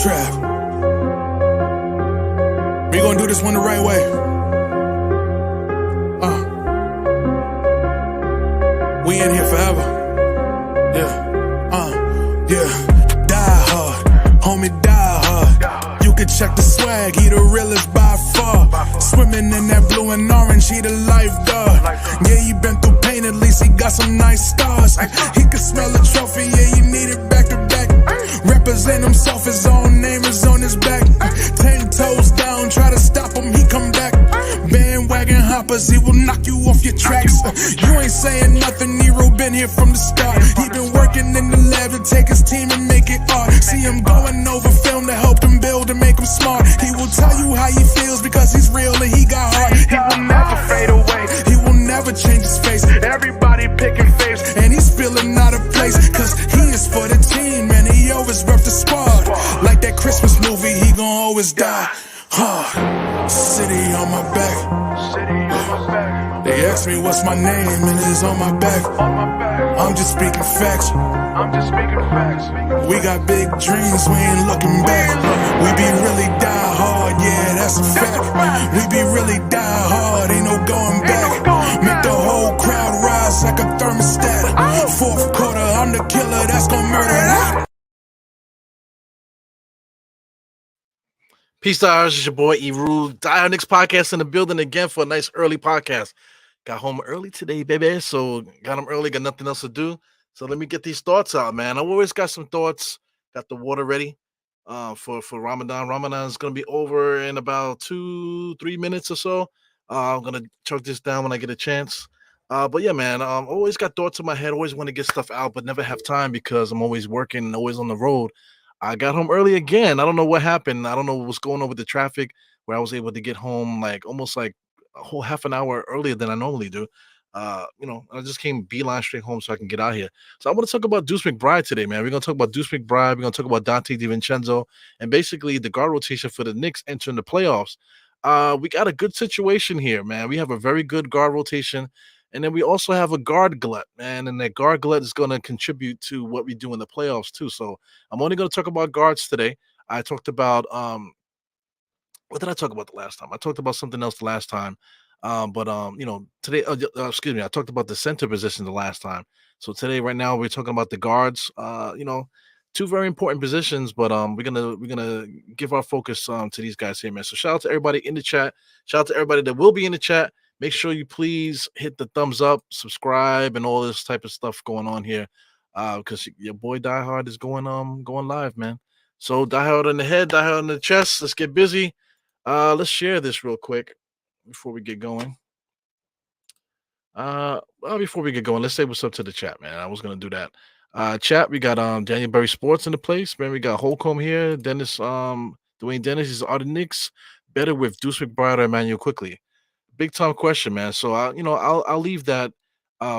Trap. We gonna do this one the right way. We in here forever. Yeah. Die hard, homie, die hard. You can check the swag, he the realest by far. Swimming in that blue and orange, he the lifeguard. Yeah, he been through pain, at least he got some nice scars. He can smell a trophy, yeah, you need it back to back. Represent himself, his own name is on his back. 10 toes down, try to stop him, he come back. Bandwagon hoppers, he will knock you off your tracks. You ain't saying nothing, Nero been here from the start. He been working in the lab to take his team and make it art. See him going over film to help him build and make him smart. He will tell you how he feels because he's real and he got heart. He will never fade away, he will never change his face. Everybody picking faves, and he's feeling out of place. Cause he is for the team, and he always rep the squad. Like that Christmas movie, he gon' always die hard. City on my back. They ask me what's my name, and it's on my back. I'm just speaking facts. We got big dreams, we ain't looking back. We be really die hard, yeah, that's a fact. We be really die hard, ain't no going back. Make the whole crowd rise like a thermostat. Fourth quarter, I'm the killer that's gonna murder that. Peace, stars. It's your boy E-Rule. Die Hard Knicks podcast in the building again for a nice early podcast. Got home early today, baby. So got him early, got nothing else to do. So let me get these thoughts out, man. I've always got some thoughts. Got the water ready for Ramadan. Ramadan is going to be over in about 2-3 minutes or so. I'm going to chug this down when I get a chance. But yeah, man, always got thoughts in my head. Always want to get stuff out, but never have time because I'm always working and always on the road. I got home early again. I don't know what happened. I don't know what's going on with the traffic where I was able to get home almost like a whole half an hour earlier than I normally do. I just came beeline straight home so I can get out here. So I want to talk about Duece Mcbride today, man. We're going to talk about Duece Mcbride. We're going to talk about Donte DiVincenzo and basically the guard rotation for the Knicks entering the playoffs. We got a good situation here, man. We have a very good guard rotation. And then we also have a guard glut, man, and that guard glut is going to contribute to what we do in the playoffs too. So I'm only going to talk about guards today. I talked about what did I talk about the last time? I talked about something else the last time, today. Excuse me, I talked about the center position the last time. So today, right now, we're talking about the guards. Two very important positions, but we're gonna give our focus to these guys here, man. So shout out to everybody in the chat. Shout out to everybody that will be in the chat. Make sure you please hit the thumbs up, subscribe, and all this type of stuff going on here. Because your boy Die Hard is going live, man. So Die Hard on the head, Die Hard on the chest. Let's get busy. Let's share this real quick before we get going. Before we get going, let's say what's up to the chat, man. I was gonna do that. Chat, we got Daniel Berry Sports in the place, man. We got Holcomb here, Dennis, Dwayne Dennis is Are the Knicks better with Duece McBride or Emmanuel Quickly? Big time question, man. So I'll leave that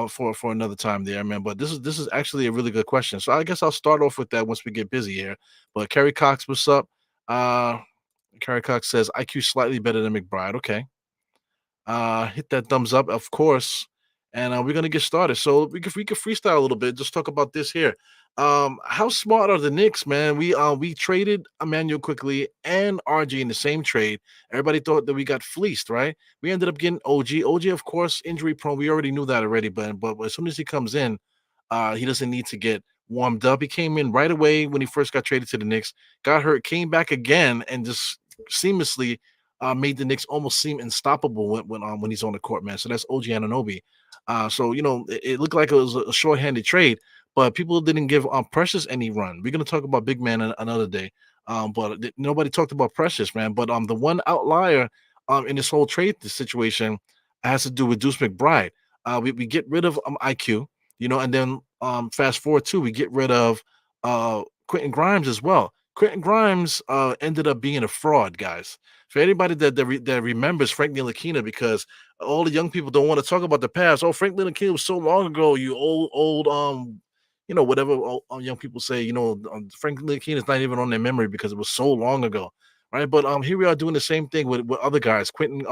for another time there, man. But this is actually a really good question. So I guess I'll start off with that once we get busy here. But Kerry Cox, what's up? Kerry Cox says IQ slightly better than McBride. Okay. Hit that thumbs up, of course. And we're gonna get started. So we can freestyle a little bit. Just talk about this here. How smart are the Knicks, man? We traded Emmanuel Quickly and RG in the same trade. Everybody thought that we got fleeced, right? We ended up getting OG. OG, of course, injury prone. We already knew that already, but as soon as he comes in, he doesn't need to get warmed up. He came in right away when he first got traded to the Knicks, got hurt, came back again, and just seamlessly made the Knicks almost seem unstoppable when he's on the court, man. So that's OG Anunoby. So it looked like it was a short-handed trade. But people didn't give Precious any run. We're gonna talk about big man another day. But nobody talked about Precious, man. But the one outlier in this whole trade situation has to do with Duece McBride. We get rid of IQ, and then fast forward too, we get rid of Quentin Grimes as well. Quentin Grimes ended up being a fraud, guys. For anybody that remembers Frank Ntilikina, because all the young people don't want to talk about the past. Oh, Frank Ntilikina was so long ago. You old whatever young people say, Frank Ntilikina is not even on their memory because it was so long ago, right? But here we are doing the same thing with other guys. Quentin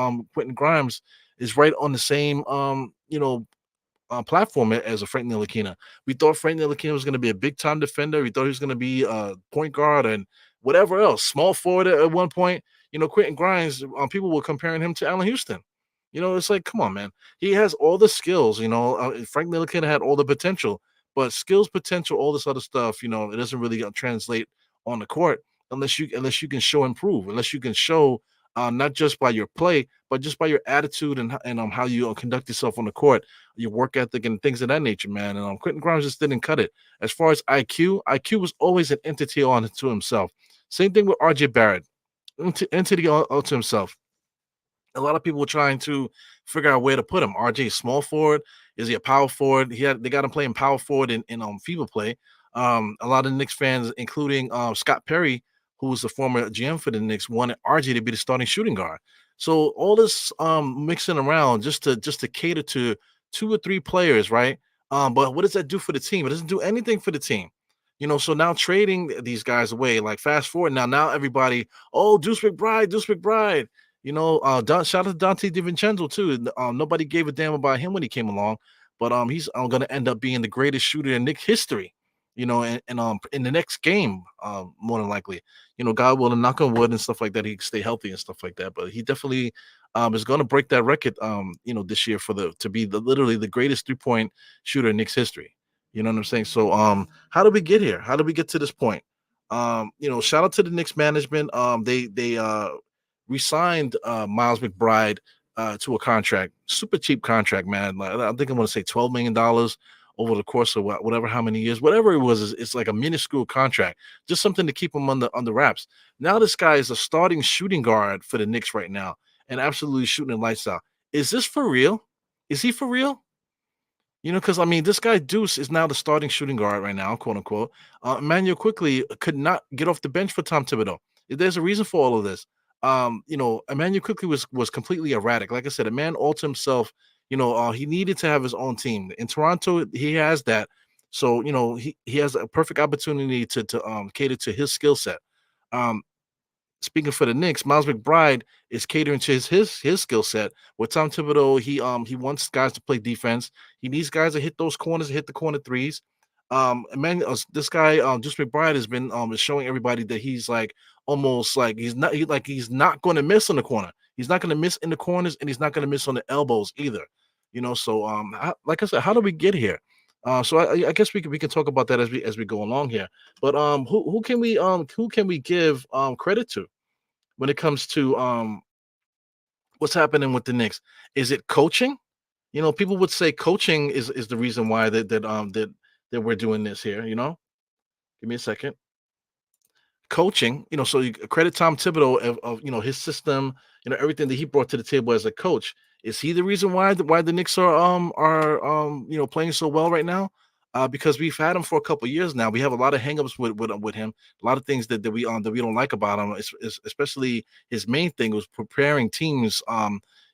Grimes is right on the same platform as a Frank Ntilikina. We thought Frank Ntilikina was going to be a big time defender. We thought he was going to be a point guard and whatever else, small forward at one point. Quentin Grimes, people were comparing him to Allen Houston. It's like, come on, man. He has all the skills. Frank Ntilikina had all the potential, but skills, potential, all this other stuff. It doesn't really translate on the court unless you can show improve, unless you can show not just by your play, but just by your attitude and how you conduct yourself on the court, your work ethic and things of that nature, man. And Quentin Grimes just didn't cut it. As far as IQ was always an entity on to himself. Same thing with RJ Barrett, entity to himself. A lot of people were trying to figure out where to put him. RJ small forward, is he a power forward? They got him playing power forward in FIBA play. A lot of Knicks fans, including Scott Perry, who was the former GM for the Knicks, wanted RJ to be the starting shooting guard. So all this mixing around just to cater to two or three players, right? But what does that do for the team? It doesn't do anything for the team. So now trading these guys away, like fast forward now everybody, oh, Deuce McBride, Deuce McBride. Shout out to Donte DiVincenzo too. Nobody gave a damn about him when he came along, but he's going to end up being the greatest shooter in Knicks history. And in the next game, more than likely, God willing, knock on wood and stuff like that, he can stay healthy and stuff like that. But he definitely is going to break that record, this year to be literally the greatest 3-point shooter in Knicks history. You know what I'm saying? So, how did we get here? How did we get to this point? Shout out to the Knicks management. They re-signed Miles McBride to a contract, super cheap contract, man. Like, I think I'm going to say $12 million over the course of whatever how many years, whatever it was. It's like a minuscule contract, just something to keep him on the wraps. Now this guy is a starting shooting guard for the Knicks right now, and absolutely shooting the lights out. Is this for real? Is he for real? Because I mean, this guy Duece is now the starting shooting guard right now, quote unquote. Emmanuel quickly could not get off the bench for Tom Thibodeau. There's a reason for all of this. Emmanuel quickly was completely erratic. Like I said, a man all to himself. He needed to have his own team. In Toronto, he has that. So he has a perfect opportunity to cater to his skill set. Um, Speaking for the Knicks, Miles McBride is catering to his skill set. With Tom Thibodeau, he wants guys to play defense. He needs guys to hit those corners, hit the corner threes. This guy, just McBride has been is showing everybody that he's like almost like he's not going to miss on the corner. He's not going to miss in the corners, and he's not going to miss on the elbows either. So like I said, how do we get here? So I guess we can talk about that as we go along here. But who can we give credit to when it comes to what's happening with the Knicks? Is it coaching? People would say coaching is the reason why that we're doing this here. Give me a second. Coaching, so you credit Tom Thibodeau of his system, everything that he brought to the table as a coach. Is he the reason why the Knicks are playing so well right now? Because we've had him for a couple of years now. We have a lot of hangups with him, a lot of things that we don't like about him. Especially his main thing was preparing teams,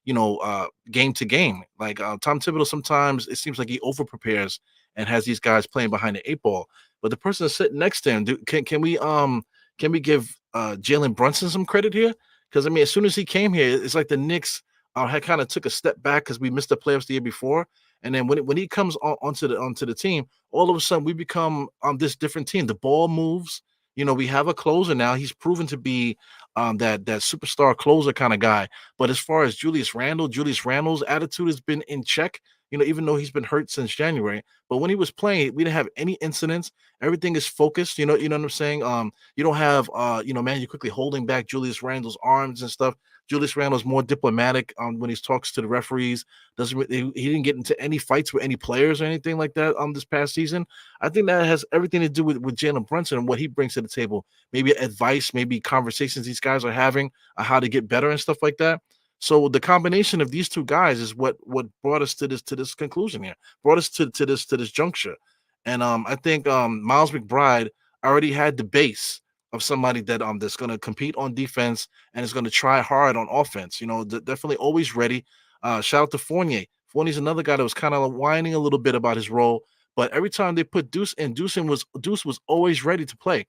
game to game. Like Tom Thibodeau, sometimes it seems like he over prepares and has these guys playing behind the 8 ball. But the person that's sitting next to him, can we give Jalen Brunson some credit here? Because I mean, as soon as he came here, it's like the Knicks had kind of took a step back because we missed the playoffs the year before, and then when he comes onto the team, all of a sudden we become this different team. The ball moves. We have a closer now. He's proven to be that superstar closer kind of guy. But as far as Julius Randle's attitude has been in check. Even though he's been hurt since January, but when he was playing, we didn't have any incidents. Everything is focused. You know what I'm saying? You don't have, man, you quickly holding back Julius Randle's arms and stuff. Julius Randle is more diplomatic when he talks to the referees. He didn't get into any fights with any players or anything like that this past season. I think that has everything to do with Jalen Brunson and what he brings to the table. Maybe advice, maybe conversations these guys are having on how to get better and stuff like that. So the combination of these two guys is what brought us to this conclusion here, brought us to this juncture. And I think Miles McBride already had the base of somebody that's going to compete on defense and is going to try hard on offense. Definitely always ready. Shout out to Fournier. Fournier's another guy that was kind of whining a little bit about his role, but every time they put Duece in, Duece was always ready to play.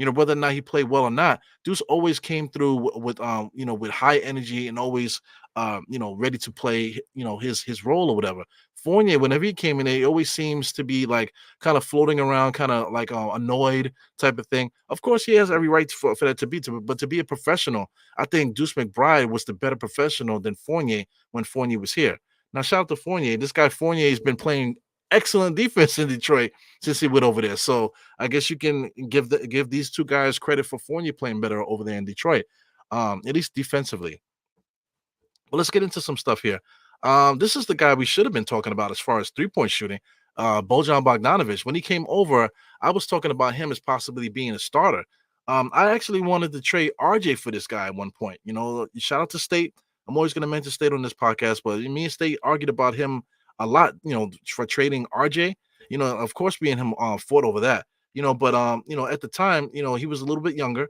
Whether or not he played well or not, Duece always came through with high energy and always ready to play, his role or whatever. Fournier, whenever he came in, he always seems to be like kind of floating around, kind of like annoyed type of thing. Of course, he has every right for that to be, but to be a professional, I think Deuce McBride was the better professional than Fournier when Fournier was here. Now, shout out to Fournier. This guy Fournier has been playing excellent defense in Detroit since he went over there. So I guess you can give these two guys credit for Fournier playing better over there in Detroit, at least defensively. But let's get into some stuff here. This is the guy we should have been talking about as far as 3-point shooting. Bojan Bogdanovic. When he came over, I was talking about him as possibly being a starter. I actually wanted to trade RJ for this guy at one point. Shout out to State. I'm always going to mention State on this podcast, but me and State argued about him a lot. For trading RJ. Of course, me and him fought over that. But at the time, he was a little bit younger.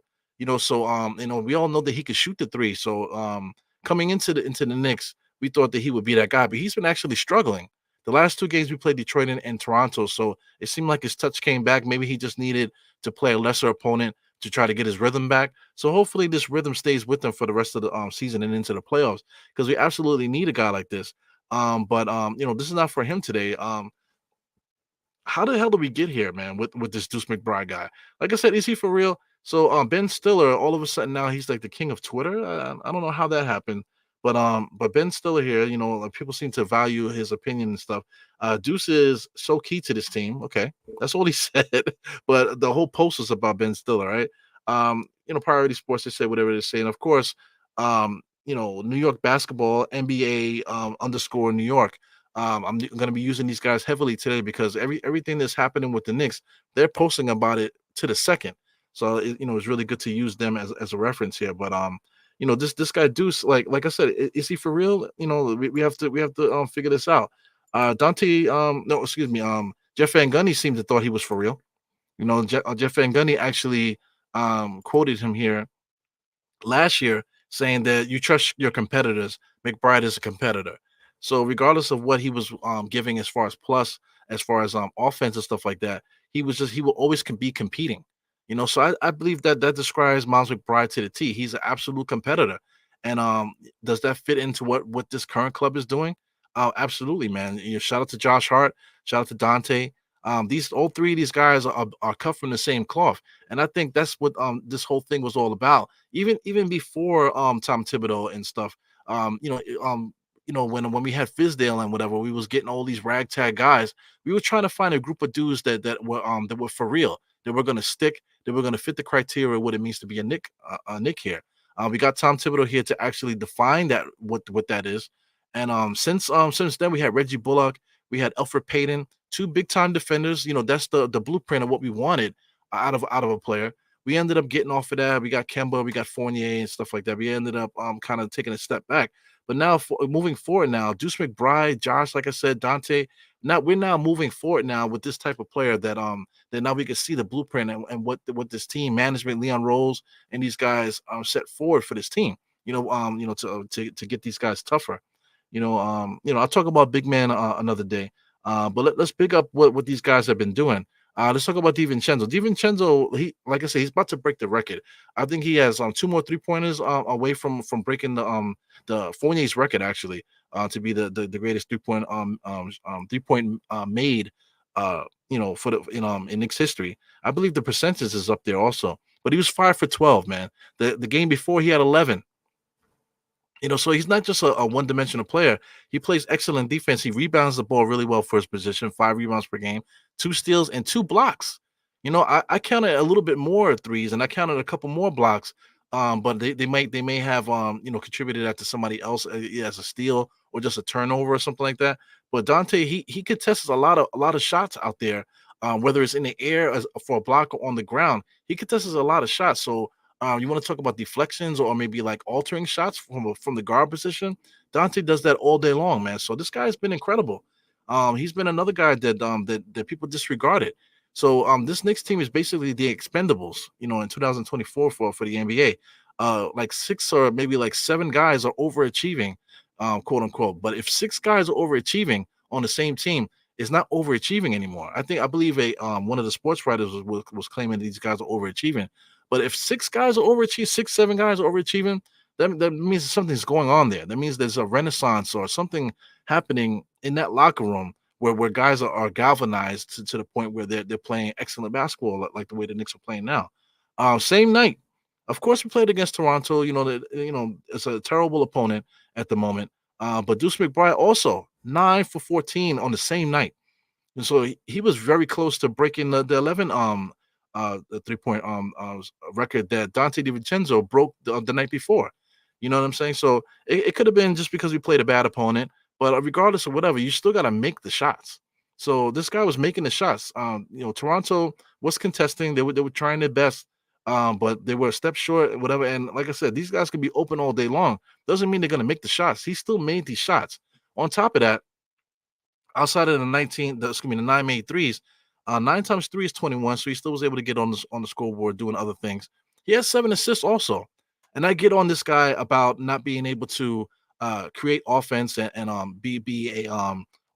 So we all know that he could shoot the three. So coming into the Knicks, we thought that he would be that guy, but he's been actually struggling. The last two games we played Detroit and Toronto, so it seemed like his touch came back. Maybe he just needed to play a lesser opponent to try to get his rhythm back. So hopefully this rhythm stays with him for the rest of the season and into the playoffs, because we absolutely need a guy like this. But this is not for him today. How the hell did we get here, man, with this Deuce McBride guy? Like I said, is he for real? So Ben Stiller, all of a sudden now he's like the king of Twitter. I don't know how that happened, but Ben Stiller here, like people seem to value his opinion and stuff. Deuce is so key to this team. Okay, that's all he said. But the whole post was about Ben Stiller, right? Priority Sports, they say whatever they say, and of course, New York basketball, NBA underscore New York. I'm going to be using these guys heavily today because everything that's happening with the Knicks, they're posting about it to the second. So it's really good to use them as a reference here. But this guy Deuce, like I said, is he for real? We have to figure this out. Donte, no, excuse me, Jeff Van Gundy seemed to thought he was for real. Jeff Van Gundy actually quoted him here last year saying that you trust your competitors. McBride is a competitor. So regardless of what he was giving as far as plus, as far as offense and stuff like that, he will always be competing. So I believe that describes Miles McBride to the T. He's an absolute competitor. And does that fit into what this current club is doing? Absolutely, man. Shout out to Josh Hart, shout out to Donte. These all three of these guys are cut from the same cloth, and I think that's what this whole thing was all about. Even before Tom Thibodeau and stuff, when we had Fizdale and whatever, we was getting all these ragtag guys. We were trying to find a group of dudes that were for real, that were going to stick, that were going to fit the criteria of what it means to be a Nick here. We got Tom Thibodeau here to actually define that what that is, and since then we had Reggie Bullock, we had Elfrid Payton, two big time defenders. That's the blueprint of what we wanted out of a player. We ended up getting off of that. We got Kemba, we got Fournier and stuff like that. We ended up kind of taking a step back. But now moving forward now, Deuce McBride, Josh, like I said, Donte. Now we're moving forward now with this type of player that now we can see the blueprint and what this team management, Leon Rose and these guys set forward for this team. To get these guys tougher. I'll talk about big man another day. But let's pick up what these guys have been doing. Let's talk about DiVincenzo. DiVincenzo, he, like I said, he's about to break the record. I think he has two more 3-pointers away from breaking the Fournier's record actually, to be the greatest 3-point 3-point made for the in Knicks history. I believe the percentage is up there also. But he was 5 for 12, man. The game before he had 11. So he's not just a one-dimensional player. He plays excellent defense. He rebounds the ball really well for his position, 5 rebounds per game, 2 steals, and 2 blocks. I counted a little bit more threes, and I counted a couple more blocks. But they may have contributed that to somebody else as a steal or just a turnover or something like that. But Donte, he contests a lot of shots out there, whether it's in the air for a block or on the ground. He contests a lot of shots. So you want to talk about deflections or maybe like altering shots from the guard position? Donte does that all day long, man. So this guy's been incredible. He's been another guy that people disregarded. So this Knicks team is basically the expendables, in 2024 for the NBA. Like 6 or maybe like 7 guys are overachieving, quote unquote. But if 6 guys are overachieving on the same team, it's not overachieving anymore. I believe one of the sports writers was claiming these guys are overachieving. But if 6 guys are overachieving, 6, 7 guys are overachieving, that means something's going on there. That means there's a renaissance or something happening in that locker room where guys are galvanized to the point where they're playing excellent basketball like the way the Knicks are playing now. Same night, of course, we played against Toronto. It's a terrible opponent at the moment. But Deuce McBride also 9 for 14 on the same night. And so he was very close to breaking the 11 the 3 point record that Dante DiVincenzo broke the night before. You know what I'm saying? So it could have been just because we played a bad opponent, but regardless of whatever, you still got to make the shots. So this guy was making the shots. Toronto was contesting. They were trying their best, but they were a step short, whatever. And like I said, these guys can be open all day long. Doesn't mean they're gonna make the shots. He still made these shots. On top of that, outside of the 9 made threes, 9 times 3 is 21. So he still was able to get on the scoreboard doing other things. He has 7 assists also. And I get on this guy about not being able to create offense and be a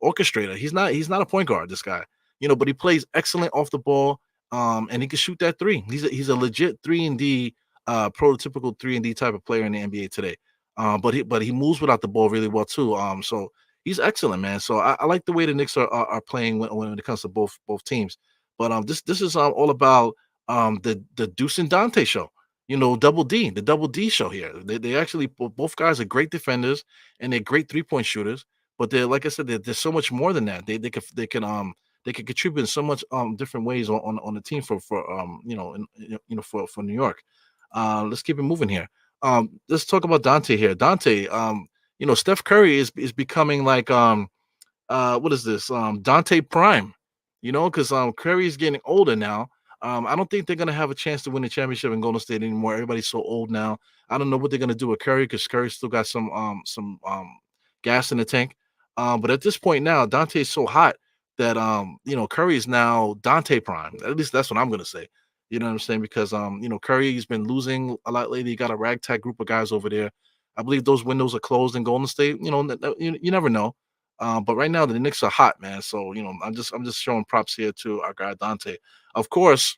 orchestrator. He's not a point guard, this guy. But he plays excellent off the ball. And he can shoot that three. He's a legit 3 and D prototypical 3 and D type of player in the NBA today. But he moves without the ball really well too. So he's excellent, man. So I like the way the Knicks are playing when it comes to both teams. But this is all about the Deuce and Dante show. Double D, the Double D show here. They actually both guys are great defenders and they're great 3 point shooters. But they're like I said, they're so much more than that. They can contribute in so much different ways on the team for New York. Let's keep it moving here. Let's talk about Dante here. Dante, Steph Curry is becoming like what is this? Dante Prime, because Curry is getting older now. I don't think they're gonna have a chance to win the championship in Golden State anymore. Everybody's so old now. I don't know what they're gonna do with Curry because Curry still got some gas in the tank. But at this point now, Dante is so hot that Curry is now Dante Prime. At least that's what I'm gonna say. You know what I'm saying? Because Curry's been losing a lot lately. He got a ragtag group of guys over there. I believe those windows are closed in Golden State. You never know. But right now the Knicks are hot, man. So I'm just showing props here to our guy Dante. Of course,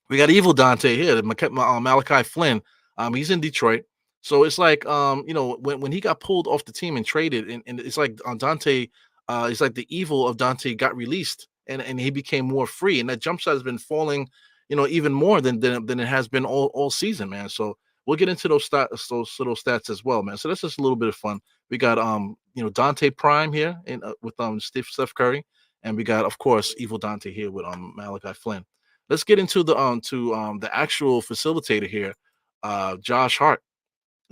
we got evil Dante here, Malachi Flynn. He's in Detroit. So it's like when he got pulled off the team and traded, and it's like Dante, it's like the evil of Dante got released and he became more free. And that jump shot has been falling, even more than it has been all season, man. So we'll get into those stats, those little stats as well, man. So that's just a little bit of fun. We got Dante Prime here with Steph Curry, and we got of course Evil Dante here with Malachi Flynn. Let's get into the actual facilitator here, Josh Hart.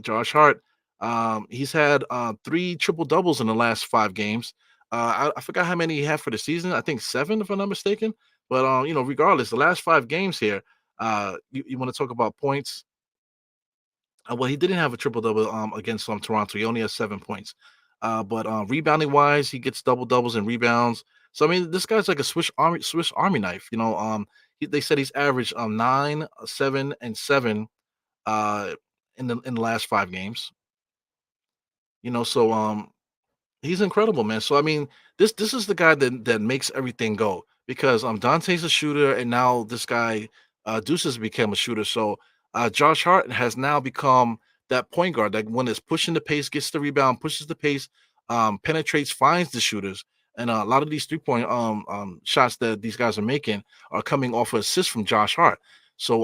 Josh Hart, he's had 3 triple doubles in the last 5 games. I forgot how many he had for the season. I think 7, if I'm not mistaken. But regardless, the last 5 games here, you want to talk about points? Well, he didn't have a triple double against Toronto. He only has 7 points. But rebounding wise, he gets double doubles and rebounds. So I mean, this guy's like a Swiss Army knife. They said he's averaged 9, 7, and 7 uh, in the last 5 games. So he's incredible, man. So I mean, this is the guy that makes everything go because Dante's a shooter, and now this guy Duece has become a shooter. So Josh Hart has now become that point guard that when it's pushing the pace, gets the rebound, pushes the pace, penetrates, finds the shooters. And a lot of these 3 point shots that these guys are making are coming off of assists from Josh Hart. So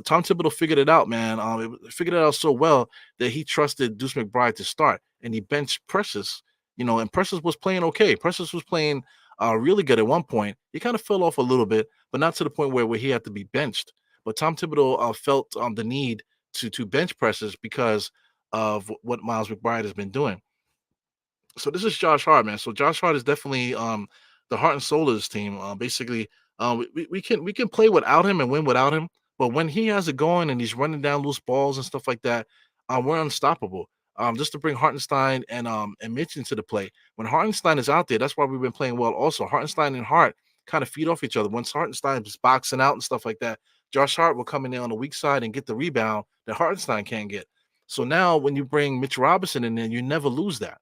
Tom Thibodeau figured it out, man. Figured it out so well that he trusted Deuce McBride to start, and he benched Precious. And Precious was playing okay. Precious was playing really good at one point. He kind of fell off a little bit, but not to the point where he had to be benched. But Tom Thibodeau felt the need to bench Precious because of what Miles McBride has been doing. So this is Josh Hart, man. So Josh Hart is definitely the heart and soul of this team. Basically, we can play without him and win without him. But when he has it going and he's running down loose balls and stuff like that, we're unstoppable. Just to bring Hartenstein and Mitch into the play. When Hartenstein is out there, that's why we've been playing well. Also, Hartenstein and Hart kind of feed off each other. Once Hartenstein is boxing out and stuff like that, Josh Hart will come in there on the weak side and get the rebound that Hartenstein can't get. So now when you bring Mitch Robinson in there, you never lose that.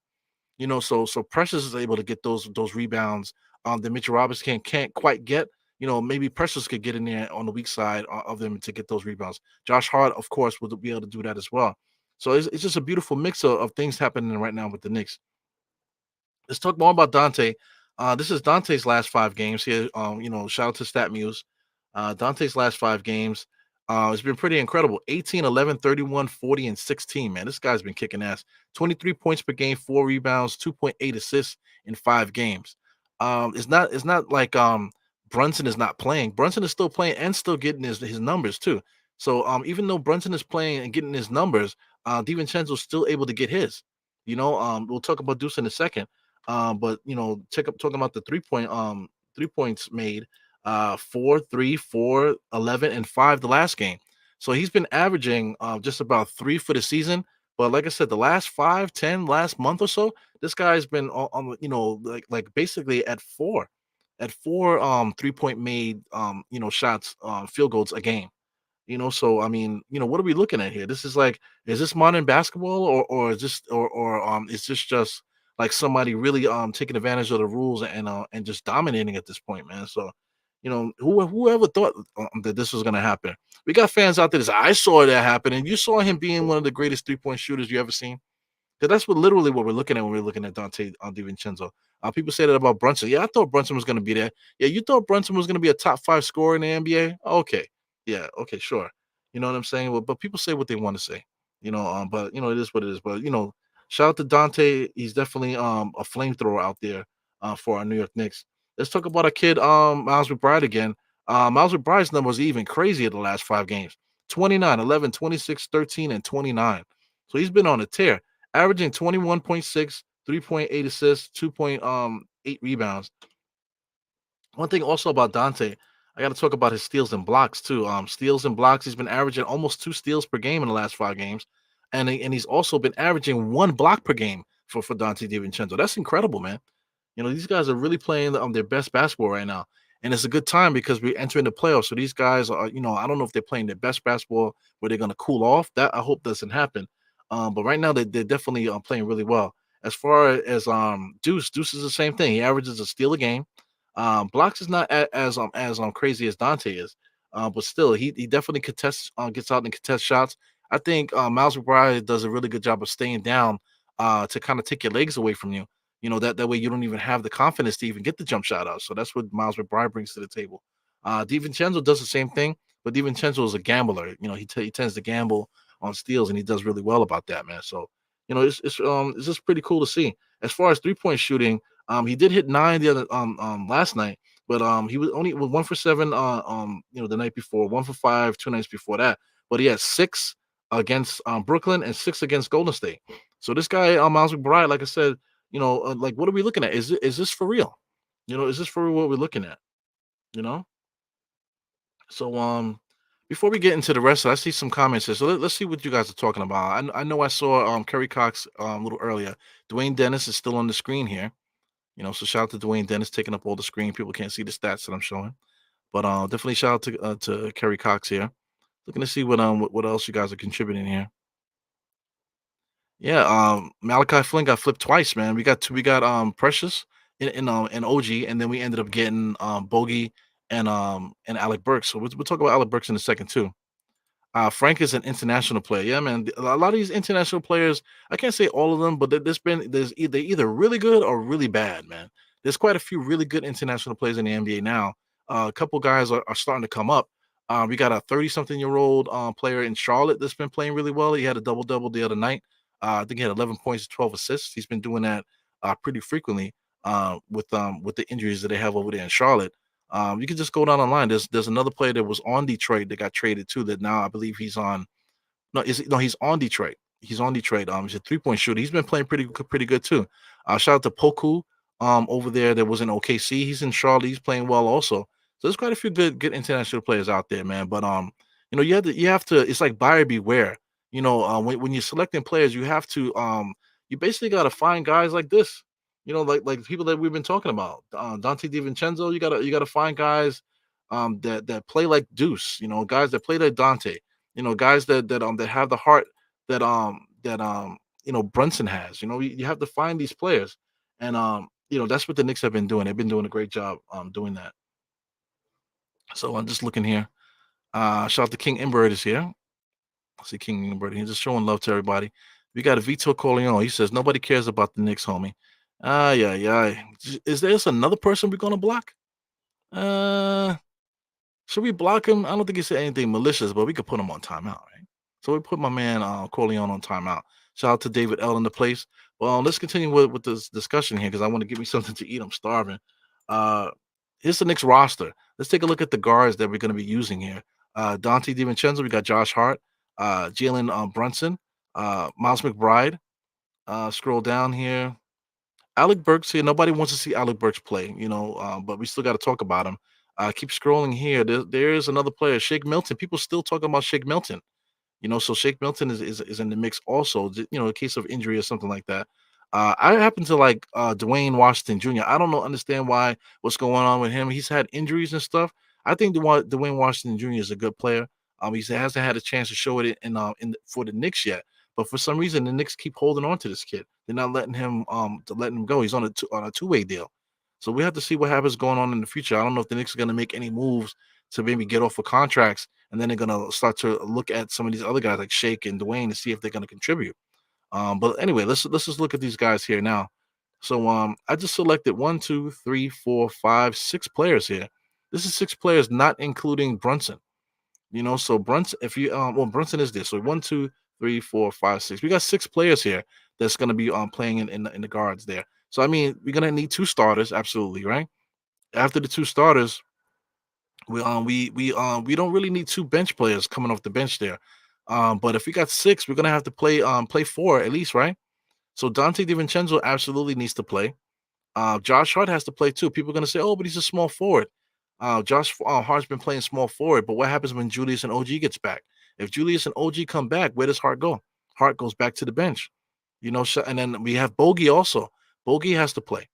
So Precious is able to get those rebounds that Mitchell Robinson can't quite get. Maybe Precious could get in there on the weak side of them to get those rebounds. Josh Hart, of course, will be able to do that as well. So it's just a beautiful mix of things happening right now with the Knicks. Let's talk more about Dante. This is Dante's last 5 games here. Shout out to StatMuse. Dante's last 5 games. It's been pretty incredible. 18, 11, 31, 40, and 16. Man, this guy's been kicking ass. 23 points per game, 4 rebounds, 2.8 assists in 5 games. It's not like Brunson is not playing. Brunson is still playing and still getting his numbers too. So even though Brunson is playing and getting his numbers, DiVincenzo's still able to get his. We'll talk about Deuce in a second. But talking about the 3 points made, 4, 3, 4, 11, and 5 the last game. So he's been averaging just about 3 for the season. But like I said, the last 5, 10, last month or so, this guy's been like basically at four 3-point made shots, field goals a game. So I mean, what are we looking at here? This is like, is this modern basketball, or is this just like somebody really taking advantage of the rules and just dominating at this point, man? So, whoever thought that this was gonna happen? We got fans out there that say, I saw that happen, and you saw him being one of the greatest 3-point shooters you ever seen. 'Cause that's literally what we're looking at when we're looking at Dante DiVincenzo. People say that about Brunson. Yeah, I thought Brunson was going to be there. Yeah, you thought Brunson was going to be a top 5 scorer in the NBA? Okay, yeah, okay, sure. You know what I'm saying? Well, but people say what they want to say. But it is what it is. But shout out to Dante. He's definitely a flamethrower out there for our New York Knicks. Let's talk about our kid Miles McBride again. Miles McBride's numbers are even crazier the last 5 games: 29, 11, 26, 13, and 29. So he's been on a tear, averaging 21.6, 3.8 assists, 2.8 rebounds. One thing also about Dante, I got to talk about his steals and blocks too. Steals and blocks, he's been averaging almost 2 steals per game in the last 5 games, and he's also been averaging 1 block per game for Dante DiVincenzo. That's incredible, man. These guys are really playing their best basketball right now. And it's a good time because we're entering the playoffs. So these guys are, I don't know if they're playing their best basketball where they're going to cool off. That I hope doesn't happen. But right now they're definitely playing really well. As far as Duece is the same thing. He averages a steal a game. Blocks is not as crazy as Dante is, but still he definitely contests, gets out and contests shots. I think Miles McBride does a really good job of staying down to kind of take your legs away from you. That way you don't even have the confidence to even get the jump shot out. So that's what Miles McBride brings to the table. DiVincenzo does the same thing, but DiVincenzo is a gambler. He tends to gamble on steals, and he does really well about that, man. So it's just pretty cool to see. As far as 3-point shooting, he did hit 9 the other last night, but he was only 1 for 7 the night before, 1 for 5 2 nights before that. But he had 6 against Brooklyn and 6 against Golden State. So this guy, Miles McBride, like I said, like, what are we looking at? Is this for real? Is this for real what we're looking at? You know? So before we get into the rest, I see some comments here. So let's see what you guys are talking about. I know I saw Kerry Cox a little earlier. Dwayne Dennis is still on the screen here. So shout out to Dwayne Dennis taking up all the screen. People can't see the stats that I'm showing. But definitely shout out to Kerry Cox here. Looking to see what else you guys are contributing here. Yeah, Malachi Flynn got flipped twice, man. We got Precious in OG, and then we ended up getting Bogey and Alec Burks. So we'll talk about Alec Burks in a second too. Frank is an international player. Yeah, man. A lot of these international players, I can't say all of them, but they're either really good or really bad, man. There's quite a few really good international players in the NBA now. A couple guys are starting to come up. We got a 30-something-year-old player in Charlotte that's been playing really well. He had a double double the other night. I think he had 11 points, 12 assists. He's been doing that pretty frequently with the injuries that they have over there in Charlotte. You can just go down the line. There's another player that was on Detroit that got traded too. That now I believe he's on. He's on Detroit. He's on Detroit. He's a 3-point shooter. He's been playing pretty good too. Shout out to Poku over there that was in OKC. He's in Charlotte. He's playing well also. So there's quite a few good international players out there, man. But you have to. It's like buyer beware. When you're selecting players, you basically got to find guys like this. Like people that we've been talking about, Dante DiVincenzo. You gotta find guys that play like Deuce. Guys that play like Dante. Guys that have the heart that Brunson has. You have to find these players, and that's what the Knicks have been doing. They've been doing a great job doing that. So I'm just looking here. Shout out to King Mcbride is here. See King Mcbride. He's just showing love to everybody. We got a Vito Corleone. He says nobody cares about the Knicks, homie. Ah, yeah, yeah. Is there another person we're gonna block? Uh, should we block him? I don't think he said anything malicious, but we could put him on timeout, right? So we put my man Corleone on timeout. Shout out to David L in the place. Well, let's continue with this discussion here because I want to give me something to eat. I'm starving. Uh, Here's the next roster. Let's take a look at the guards that we're going to be using here. Dante DiVincenzo, we got Josh Hart, Jalen Brunson, Miles McBride. Scroll down here. Alec Burks here. Nobody wants to see Alec Burks play, but we still got to talk about him. Keep scrolling here. There's another player, Shake Milton. People still talking about Shake Milton. So Shake Milton is in the mix also. In case of injury or something like that. I happen to like Dwayne Washington Jr. I don't know, understand why what's going on with him. He's had injuries and stuff. I think Dwayne Washington Jr. is a good player. He hasn't had a chance to show it for the Knicks yet. But for some reason, the Knicks keep holding on to this kid. They're not letting him go. He's on a two-way deal. So we have to see what happens going on in the future. I don't know if the Knicks are going to make any moves to maybe get off of contracts, and then they're gonna start to look at some of these other guys like Shake and Dwayne to see if they're gonna contribute. But anyway, let's just look at these guys here now. So I just selected one, two, three, four, five, six players here. This is six players, not including Brunson. So Brunson, if you Brunson is this. So one, two, three, four, five, six. We got six players here that's gonna be playing in the guards there. So I mean, we're gonna need two starters, absolutely, right? After the two starters, we don't really need two bench players coming off the bench there. But if we got six, we're gonna have to play four at least, right? So Dante DiVincenzo absolutely needs to play. Josh Hart has to play too. People are gonna say, "Oh, but he's a small forward." Josh Hart's been playing small forward, but what happens when Julius and OG gets back? If Julius and OG come back, where does Hart go? Hart goes back to the bench. And then we have Bogey also. Bogey has to play.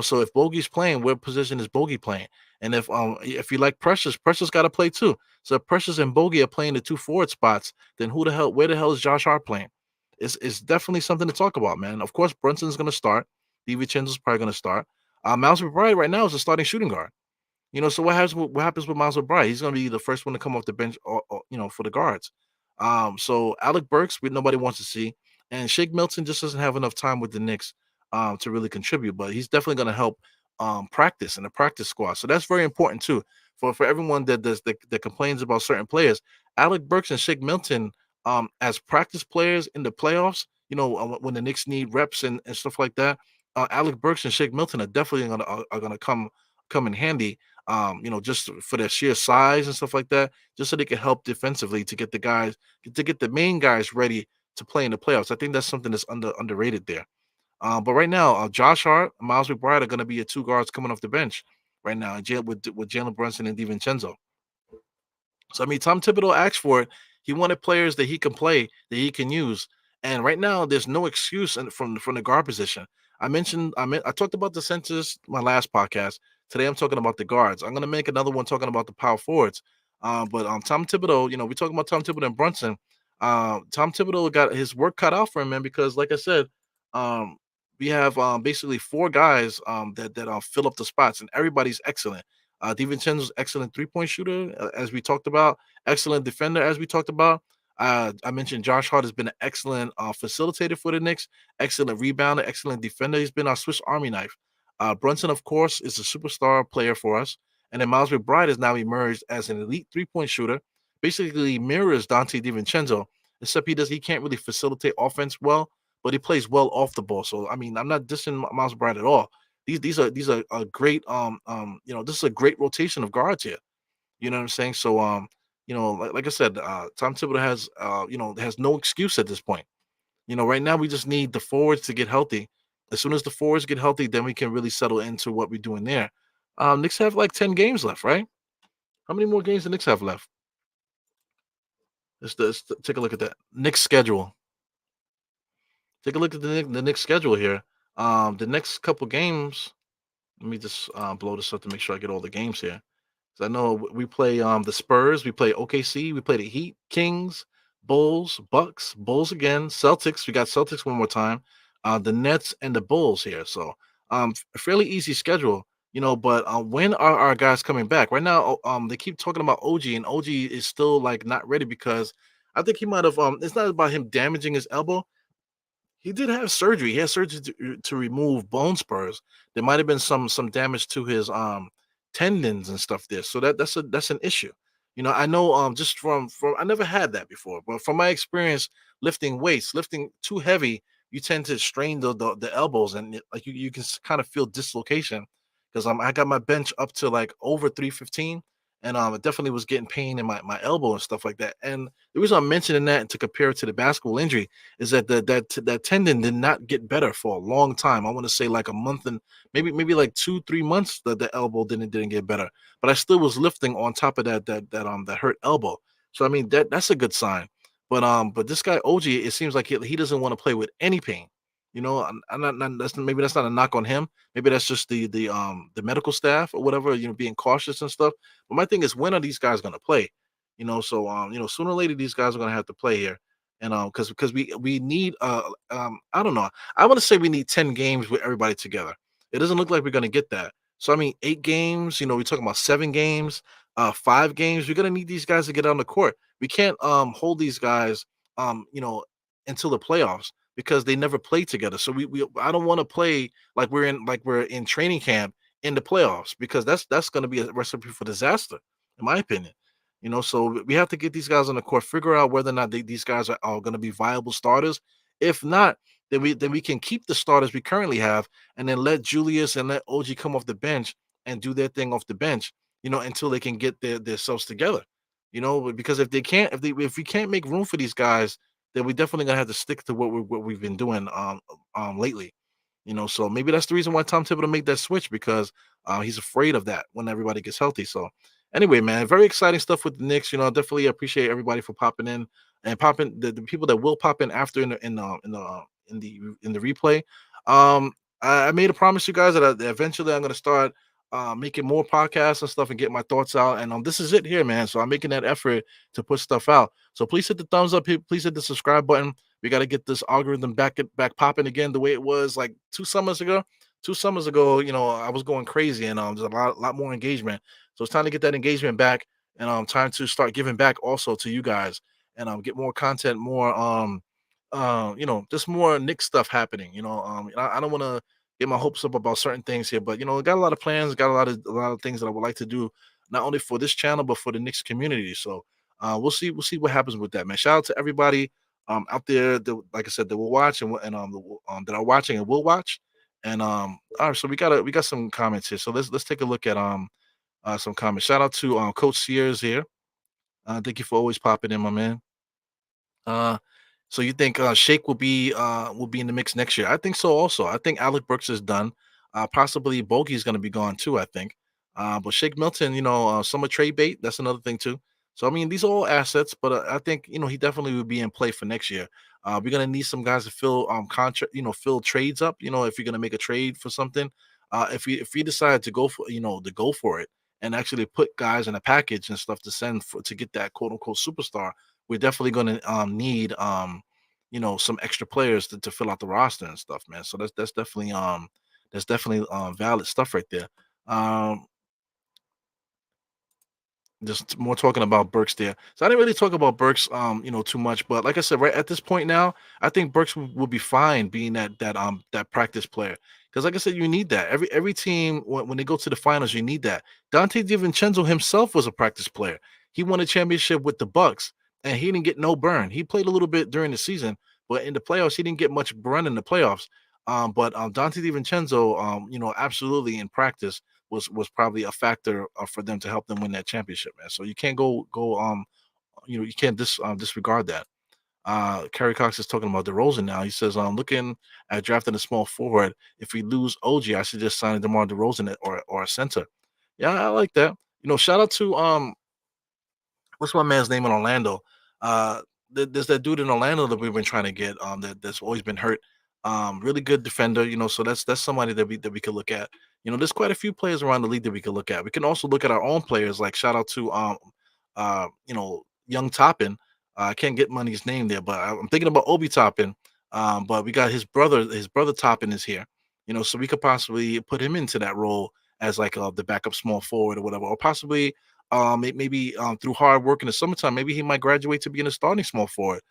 So if Bogey's playing, what position is Bogey playing? And if you like Precious, Precious got to play too. So if Precious and Bogey are playing the two forward spots, then where the hell is Josh Hart playing? It's definitely something to talk about, man. Of course, Brunson's going to start. DiVincenzo's probably going to start. Miles McBride right now is a starting shooting guard. So what happens with Miles McBride? He's going to be the first one to come off the bench, for the guards. So Alec Burks, nobody wants to see, and Shake Milton just doesn't have enough time with the Knicks to really contribute, but he's definitely going to help practice in the practice squad. So that's very important too for everyone that complains about certain players. Alec Burks and Shake Milton as practice players in the playoffs. When the Knicks need reps and stuff like that. Alec Burks and Shake Milton are definitely gonna come in handy. Just for their sheer size and stuff like that, just so they can help defensively to get the main guys ready to play in the playoffs. I think that's something that's underrated there. But right now, Josh Hart, Miles McBride are going to be your two guards coming off the bench right now, with Jalen Brunson and DiVincenzo. So I mean, Tom Thibodeau asked for it. He wanted players that he can play, that he can use. And right now, there's no excuse from the guard position. I talked about the centers my last podcast. Today, I'm talking about the guards. I'm gonna make another one talking about the power forwards. But Tom Thibodeau, we talking about Tom Thibodeau and Brunson. Tom Thibodeau got his work cut out for him, man, because like I said, um, we have basically four guys that fill up the spots, and everybody's excellent. DiVincenzo's excellent three-point shooter, as we talked about. Excellent defender, as we talked about. I mentioned Josh Hart has been an excellent facilitator for the Knicks, excellent rebounder, excellent defender. He's been our Swiss Army knife. Brunson, of course, is a superstar player for us. And then Miles McBride has now emerged as an elite three-point shooter. Basically mirrors Dante DiVincenzo, except he can't really facilitate offense well, but he plays well off the ball. So I mean, I'm not dissing Miles McBride at all. These are a great this is a great rotation of guards here. You know what I'm saying? So like I said, Tom Thibodeau has no excuse at this point. Right now we just need the forwards to get healthy. As soon as the forwards get healthy, then we can really settle into what we're doing there. Knicks have like 10 games left, right? How many more games the Knicks have left? Let's take a look at that. Knicks schedule. Take a look at the Knicks schedule here. The next couple games. Let me just blow this up to make sure I get all the games here. 'Cause I know we play the Spurs, we play OKC, we play the Heat, Kings, Bulls, Bucks, Bulls again, Celtics. We got Celtics one more time. The Nets and the Bulls here. So a fairly easy schedule, but when are our guys coming back? Right now, they keep talking about OG, and OG is still like not ready because I think he might have. It's not about him damaging his elbow. He did have surgery. He had surgery to remove bone spurs. There might have been some damage to his tendons and stuff there. So that's an issue. I know just from I never had that before, but from my experience lifting weights, lifting too heavy, you tend to strain the elbows and like you can kind of feel dislocation because I got my bench up to like over 315 and it definitely was getting pain in my elbow and stuff like that. And the reason I'm mentioning that and to compare it to the basketball injury is that that tendon did not get better for a long time. I want to say like a month and maybe like 2 3 months that the elbow didn't get better. But I still was lifting on top of that hurt elbow. So I mean that's a good sign. But this guy OG, it seems like he doesn't want to play with any pain. I'm not that's maybe that's not a knock on him. Maybe that's just the medical staff or whatever, being cautious and stuff. But my thing is, when are these guys gonna play? Sooner or later these guys are gonna have to play here and because we need I don't know. I want to say we need 10 games with everybody together. It doesn't look like we're going to get that. So I mean 8 games, we're talking about 7 games, 5 games. We're going to need these guys to get on the court. We can't hold these guys until the playoffs because they never played together. So we I don't want to play like we're in training camp in the playoffs because that's going to be a recipe for disaster in my opinion. So we have to get these guys on the court, figure out whether or not these guys are going to be viable starters. If not, then we can keep the starters we currently have, and then let Julius and let OG come off the bench and do their thing off the bench, until they can get themselves together. Because if we can't make room for these guys, then we definitely gonna have to stick to what we've been doing lately. So maybe that's the reason why Tom Thibodeau made that switch because he's afraid of that when everybody gets healthy. So anyway, man, very exciting stuff with the Knicks. Definitely appreciate everybody for popping in and popping the people that will pop in after in the replay. I made a promise you guys that eventually I'm gonna start making more podcasts and stuff and get my thoughts out. And this is it here, man. So I'm making that effort to put stuff out. So please hit the thumbs up, please hit the subscribe button. We got to get this algorithm back popping again the way it was like 2 summers ago. 2 summers ago, I was going crazy and there's a lot more engagement. So it's time to get that engagement back and time to start giving back also to you guys and get more content, more just more Nick stuff happening. I don't want to get my hopes up about certain things here, but I got a lot of plans, got a lot of things that I would like to do, not only for this channel but for the Knicks community. So we'll see what happens with that, man. Shout out to everybody out there that, like I said, that will watch that are watching and will watch. And all right, so we got some comments here. So let's take a look at some comments. Shout out to Coach Sears here. Thank you for always popping in, my man. Uh, so you think Shake will be in the mix next year? I think so. Also, I think Alec Brooks is done. Possibly Bogey's going to be gone too. I think. But Shake Milton, summer trade bait. That's another thing too. So I mean, these are all assets, but I think he definitely would be in play for next year. We're gonna need some guys to fill contract, fill trades up. If you're gonna make a trade for something, if we decide to go for it and actually put guys in a package and stuff to send to get that quote unquote superstar, we're definitely going to need some extra players to fill out the roster and stuff, man. So that's definitely valid stuff right there. Um, just more talking about Burks there. So I didn't really talk about Burks, too much. But like I said, right at this point now, I think Burks will be fine being that practice player. Because like I said, you need that. Every team when they go to the finals, you need that. Dante DiVincenzo himself was a practice player. He won a championship with the Bucks, and he didn't get no burn. He played a little bit during the season, but in the playoffs, he didn't get much burn in the playoffs. But Dante DiVincenzo, absolutely in practice was probably a factor for them to help them win that championship, man. So you can't go you can't disregard that. Kerry Cox is talking about DeRozan now. He says, looking at drafting a small forward. If we lose OG, I should just sign DeMar DeRozan or a center. Yeah, I like that. Shout out to what's my man's name in Orlando? There's that dude in Orlando that we've been trying to get that's always been hurt. Really good defender, so that's somebody that we could look at. There's quite a few players around the league that we could look at. We can also look at our own players, like shout out to young Toppin. I can't get money's name there, but I'm thinking about Obi Toppin. But we got his brother Toppin is here. So we could possibly put him into that role as like the backup small forward or whatever, or possibly maybe through hard work in the summertime, maybe he might graduate to being a starting small forward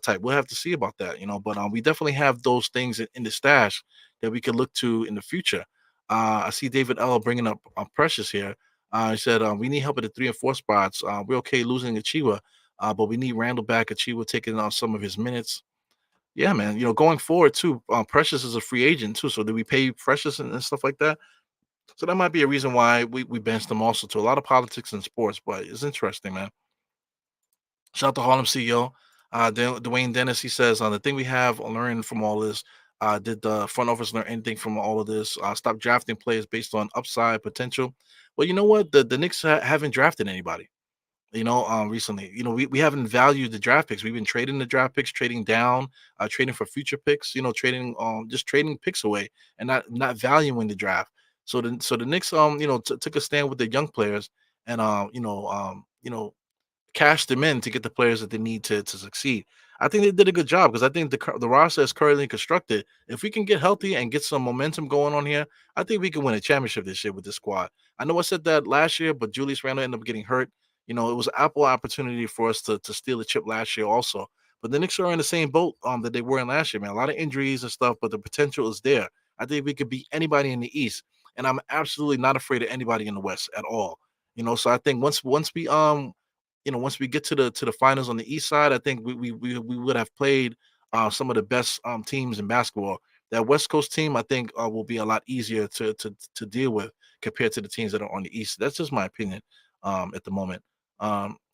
type. We'll have to see about that, But we definitely have those things in the stash that we could look to in the future. I see David L bringing up Precious here. He said we need help at the 3 and 4 spots. We're okay losing Achiwa, but we need Randall back. Achiwa taking on some of his minutes. Yeah, man. Going forward too, Precious is a free agent too. So do we pay Precious and stuff like that? So that might be a reason why we benched them also to a lot of politics in sports, but it's interesting, man. Shout out to Harlem CEO. Dwayne Dennis, he says, the thing we have learned from all this, did the front office learn anything from all of this? Stop drafting players based on upside potential. Well, you know what? The Knicks haven't drafted anybody, recently. We haven't valued the draft picks. We've been trading the draft picks, trading down, trading for future picks, trading just trading picks away and not valuing the draft. So the Knicks took a stand with the young players and cash them in to get the players that they need to succeed. I think they did a good job because I think the roster is currently constructed. If we can get healthy and get some momentum going on here, I think we can win a championship this year with this squad. I know I said that last year, but Julius Randle ended up getting hurt. It was an ample opportunity for us to steal a chip last year also. But the Knicks are in the same boat that they were in last year, man. A lot of injuries and stuff, but the potential is there. I think we could beat anybody in the East, and I'm absolutely not afraid of anybody in the West at all. So I think once we get to the finals on the East side, I think we would have played some of the best teams in basketball. That West Coast team, I think, will be a lot easier to deal with compared to the teams that are on the East. That's just my opinion at the moment.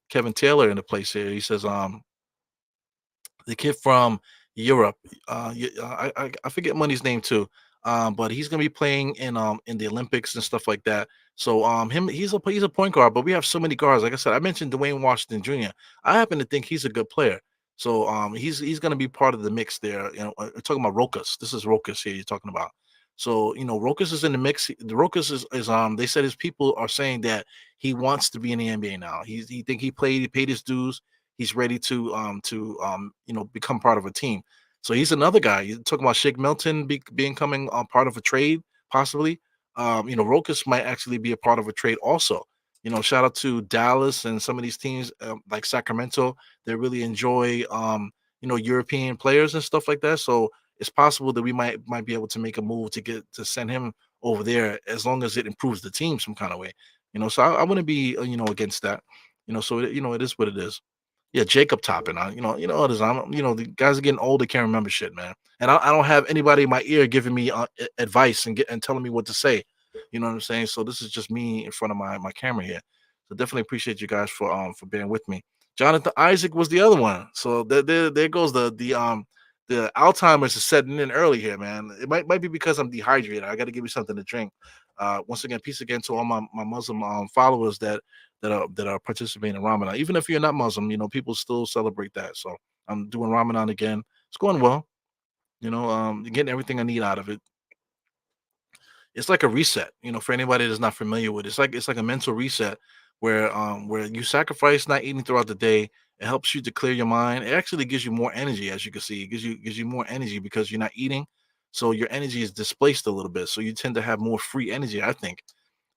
Kevin Taylor in the place here. He says, the kid from Europe. I forget Money's name too. But he's gonna be playing in the Olympics and stuff like that. So he's a point guard, but we have so many guards. Like I said, I mentioned Dwayne Washington Jr. I happen to think he's a good player. So he's gonna be part of the mix there. We're talking about Rokas. This is Rokas here you're talking about. So Rokas is in the mix. The Rokas is they said his people are saying that he wants to be in the NBA now. He think he paid his dues. He's ready to become part of a team. So he's another guy. You're talking about Shake Milton becoming part of a trade, possibly. Rokas might actually be a part of a trade also. Shout out to Dallas and some of these teams like Sacramento. They really enjoy European players and stuff like that. So it's possible that we might be able to make a move to send him over there as long as it improves the team some kind of way. So I wouldn't be against that. So it is what it is. Yeah, Jacob Toppin. What it is. The guys are getting old. They can't remember shit, man. And I don't have anybody in my ear giving me advice and telling me what to say. You know what I'm saying? So this is just me in front of my camera here. So definitely appreciate you guys for bearing with me. Jonathan Isaac was the other one. So there goes the Alzheimer's is setting in early here, man. It might be because I'm dehydrated. I got to give you something to drink. Once again, peace again to all my Muslim followers that are participating in Ramadan. Even if you're not Muslim, people still celebrate that. So I'm doing Ramadan again. It's going well. Getting everything I need out of it. It's like a reset, for anybody that's not familiar with it. It's like a mental reset where you sacrifice not eating throughout the day. It helps you to clear your mind. It actually gives you more energy, as you can see. It gives you more energy because you're not eating. So your energy is displaced a little bit. So you tend to have more free energy, I think.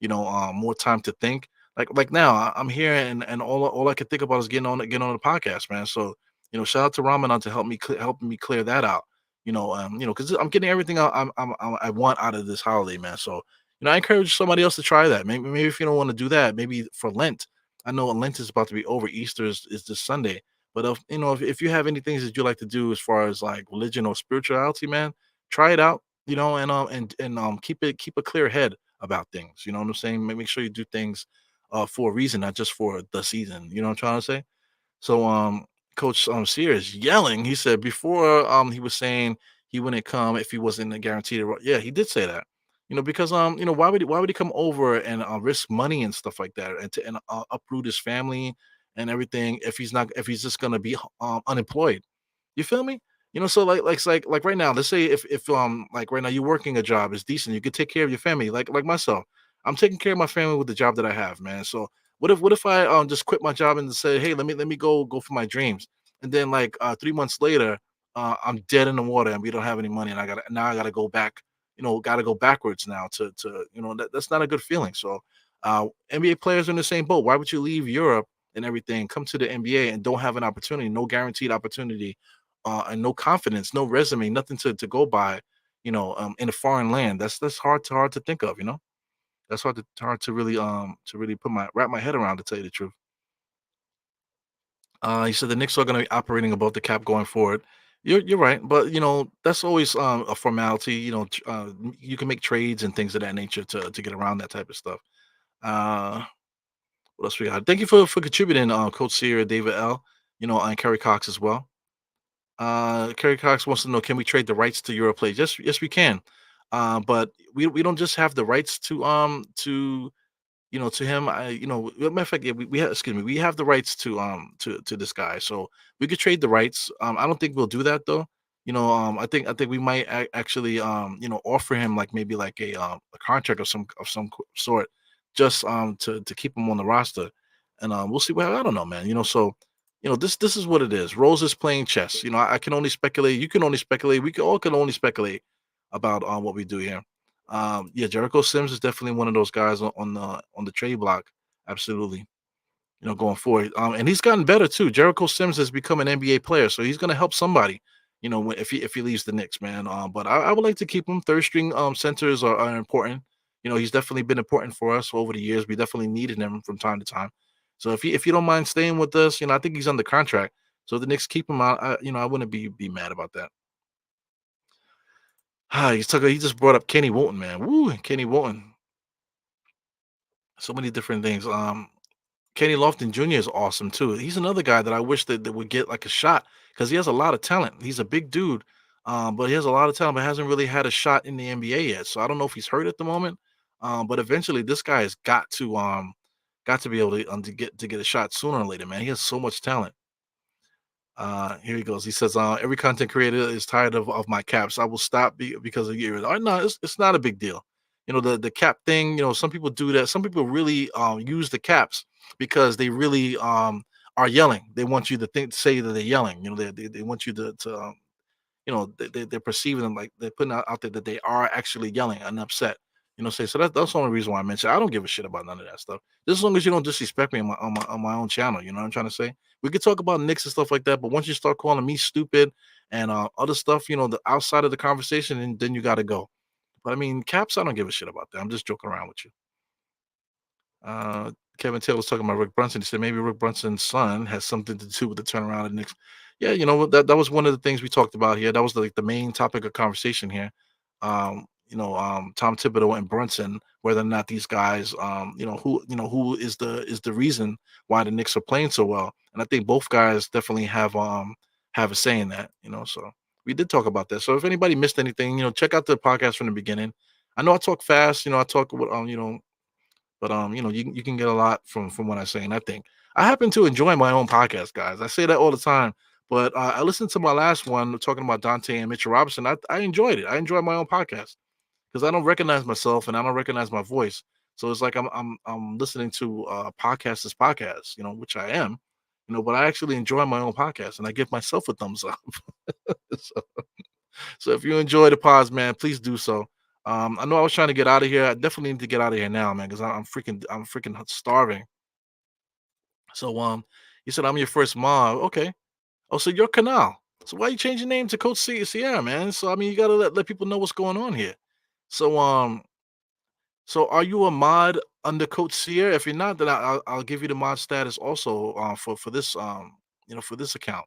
More time to think. Like now, I'm here and all I can think about is getting on the podcast, man. So shout out to Ramadan to helping me clear that out. Because I'm getting everything I want out of this holiday, man. So I encourage somebody else to try that. Maybe if you don't want to do that, maybe for Lent. I know Lent is about to be over. Easter is this Sunday. But if you have any things that you like to do as far as like religion or spirituality, man, try it out. And keep a clear head about things. You know what I'm saying? Make sure you do things for a reason, not just for the season. You know what I'm trying to say? So Coach Sears yelling. He said before he was saying he wouldn't come if he wasn't guaranteed. Yeah, he did say that. Because why would he come over and risk money and stuff like that and uproot his family and everything if he's just gonna be unemployed? You feel me? So like right now, let's say if like right now you're working a job is decent, you could take care of your family, like myself. I'm taking care of my family with the job that I have, man. So what if I just quit my job and say, hey, let me go for my dreams, and then like 3 months later, I'm dead in the water and we don't have any money, and I gotta go back, gotta go backwards now to that's not a good feeling. So NBA players are in the same boat. Why would you leave Europe and everything, come to the NBA and don't have an opportunity, no guaranteed opportunity, and no confidence, no resume, nothing to go by, in a foreign land? That's hard to think of, That's hard to really put my wrap my head around, to tell you the truth. He said the Knicks are going to be operating above the cap going forward. You're right, but that's always a formality. You can make trades and things of that nature to get around that type of stuff. Uh, what else we got? Thank you for contributing, Coach Sear, David L. And Kerry Cox as well. Kerry Cox wants to know, can we trade the rights to Europlay? Yes, we can. But we don't just have the rights to him. Matter of fact, yeah, we have, excuse me, we have the rights to this guy, so we could trade the rights. I don't think we'll do that though. I think we might actually offer him like maybe like a contract sort, just to keep him on the roster, and we'll see. Well, I don't know, man. So this is what it is. Rose is playing chess. I can only speculate. You can only speculate. We can only speculate about what we do here. Yeah, Jericho Sims is definitely one of those guys on the trade block. Absolutely. Going forward. And he's gotten better too. Jericho Sims has become an NBA player, so he's gonna help somebody, if he leaves the Knicks, man. But I would like to keep him. Third string centers are important. He's definitely been important for us over the years. We definitely needed him from time to time. So if you don't mind staying with us, I think he's under contract. So if the Knicks keep him out. I wouldn't be mad about that. He just brought up Kenny Wooten, man. Woo, Kenny Wooten. So many different things. Kenny Lofton Jr. is awesome too. He's another guy that I wish that would get like a shot, because he has a lot of talent. He's a big dude, but he has a lot of talent, but hasn't really had a shot in the NBA yet. So I don't know if he's hurt at the moment. But eventually this guy has got to be able to get a shot sooner or later, man. He has so much talent. Here he goes. He says, every content creator is tired of my caps. I will stop because of yours. No, it's not a big deal. The cap thing, some people do that. Some people really use the caps because they really are yelling. They want you to say that they're yelling. They want you they're perceiving them, like they're putting out there that they are actually yelling and upset. So that's the only reason why I mentioned. I don't give a shit about none of that stuff. Just as long as you don't disrespect me on my own channel. You know what I'm trying to say? We could talk about Knicks and stuff like that, but once you start calling me stupid and other stuff, the outside of the conversation, and then you got to go. But I mean, caps, I don't give a shit about that. I'm just joking around with you. Uh, Kevin Taylor was talking about Rick Brunson. He said maybe Rick Brunson's son has something to do with the turnaround of the Knicks. Yeah, what, that was one of the things we talked about here. That was like the main topic of conversation here. Tom Thibodeau and Brunson, whether or not these guys, who is the reason why the Knicks are playing so well. And I think both guys definitely have a say in that. So we did talk about that. So if anybody missed anything, check out the podcast from the beginning. I know I talk fast. I talk with but you can get a lot from what I say, and I think I happen to enjoy my own podcast, guys. I say that all the time, but I listened to my last one talking about Donte and Mitchell Robinson. I enjoyed it. I enjoy my own podcast because I don't recognize myself and I don't recognize my voice. So it's like I'm listening to podcast's podcast, which I am, but I actually enjoy my own podcast and I give myself a thumbs up. so, so if you enjoy the pods, man, please do so. I know I was trying to get out of here. I definitely need to get out of here now, man, because I'm freaking starving. So you said I'm your first mom. Okay. Oh, so you're Canal. So why you change your name to Coach Sierra, man? So I mean, you gotta let people know what's going on here. So so are you a mod under Coach Sierra? If you're not, then I'll give you the mod status also for this for this account.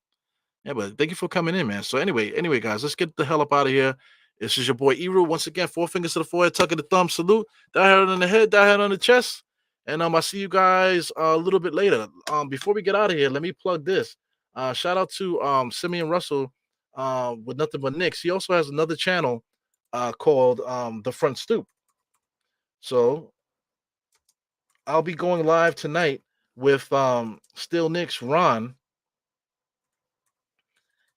Yeah, but thank you for coming in, man. So anyway, guys, let's get the hell up out of here. This is your boy Eru. Once again, four fingers to the forehead, tuck of the thumb, salute, die head on the head, die head on the chest. And I'll see you guys a little bit later. Before we get out of here, let me plug this. Shout out to Simeon Russell with Nothing But Knicks. He also has another channel called The Front Stoop. So I'll be going live tonight with Still Knicks Ron.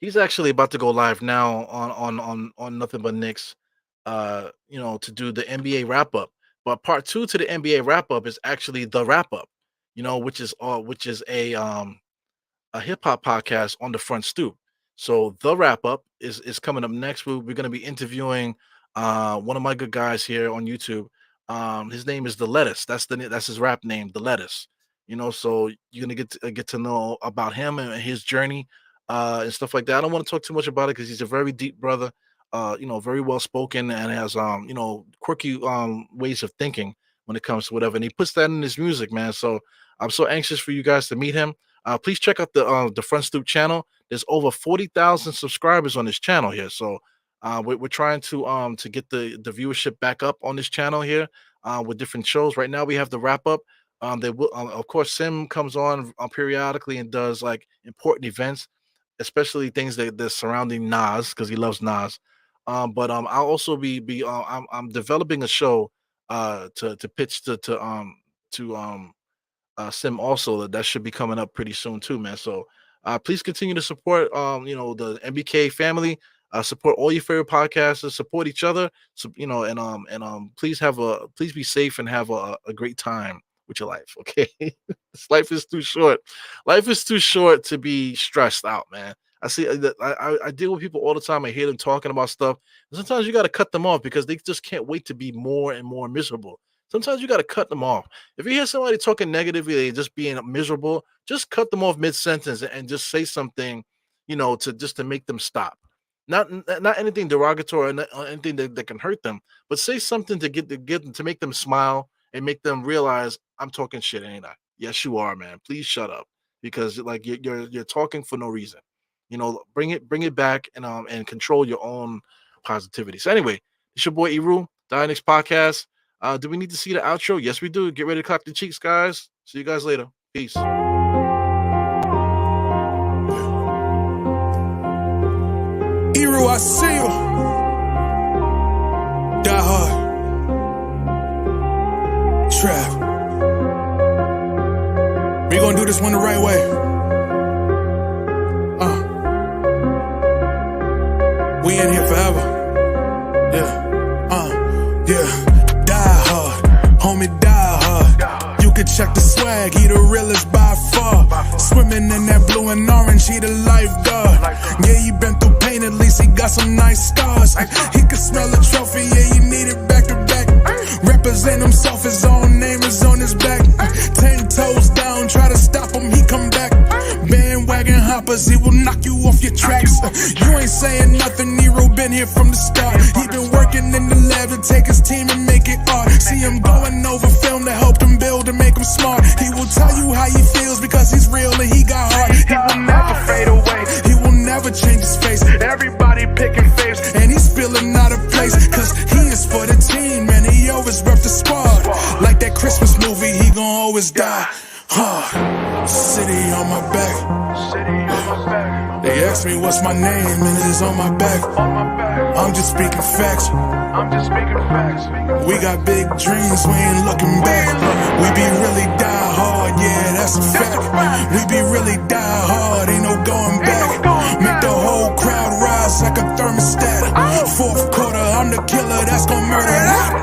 He's actually about to go live now on Nothing But Knicks, to do the NBA wrap up. But part two to the NBA wrap up is actually the wrap up, which is a hip hop podcast on the front stoop. So the wrap up is coming up next. We're going to be interviewing one of my good guys here on YouTube. His name is The Lettuce. That's his rap name, The Lettuce. So you're gonna get to know about him and his journey, and stuff like that. I don't want to talk too much about it because he's a very deep brother, very well spoken and has quirky ways of thinking when it comes to whatever. And he puts that in his music, man. So I'm so anxious for you guys to meet him. Please check out the Front Stoop channel. There's over 40,000 subscribers on this channel here. So we're trying to get the viewership back up on this channel here, with different shows. Right now we have the wrap up. They will, of course, Sim comes on periodically and does like important events, especially things that surrounding Nas because he loves Nas. But I'll also I'm developing a show to pitch to Sim also. That should be coming up pretty soon too, man. So please continue to support the MBK family. Support all your favorite podcasters. Support each other. So and please be safe and have a great time with your life. Okay, this life is too short. Life is too short to be stressed out, man. I see that I deal with people all the time. I hear them talking about stuff. And sometimes you got to cut them off because they just can't wait to be more and more miserable. Sometimes you got to cut them off. If you hear somebody talking negatively, just being miserable, just cut them off mid sentence and just say something, to make them stop. Not anything derogatory or anything that can hurt them, but say something to get them to make them smile and make them realize I'm talking shit, ain't I? Yes, you are, man. Please shut up because like you're talking for no reason. Bring it back and control your own positivity. So anyway, it's your boy Eru, Dynix Podcast. Do we need to see the outro? Yes, we do. Get ready to clap the cheeks, guys. See you guys later. Peace. Eru, I see you. Die hard. Trap. We gonna do this one the right way. We in here forever. Yeah. Die hard. Homie, die hard. You can check the swag, he the realest by far. Swimming in that blue and orange, he the lifeguard. Yeah, he been through pain, at least he got some nice scars. He can smell a trophy, yeah, he need it back to back. Represent himself, his own name is on his back. 10 toes down, try to stop him, he come back. Bandwagon hoppers, he will knock you off your tracks. You ain't saying nothing, Nero been here from the start. He been working in the lab to take his team and make it art. See him going over film to help him build and make him smart. He will tell you how he feels because he's real and he got heart. He will never fade away, he will never change his face. Everybody picking faves and he's feeling out of place. Cause he is for the team and he always rep the squad. Like that Christmas movie, he gon' always die hard. City on my back. They ask me what's my name and it is on my back. I'm just speaking facts. We got big dreams, we ain't looking back. We be really die hard, yeah, that's a fact. We be really die hard, ain't no going back. Make the whole crowd rise like a thermostat. Fourth quarter, I'm the killer that's gon' murder that.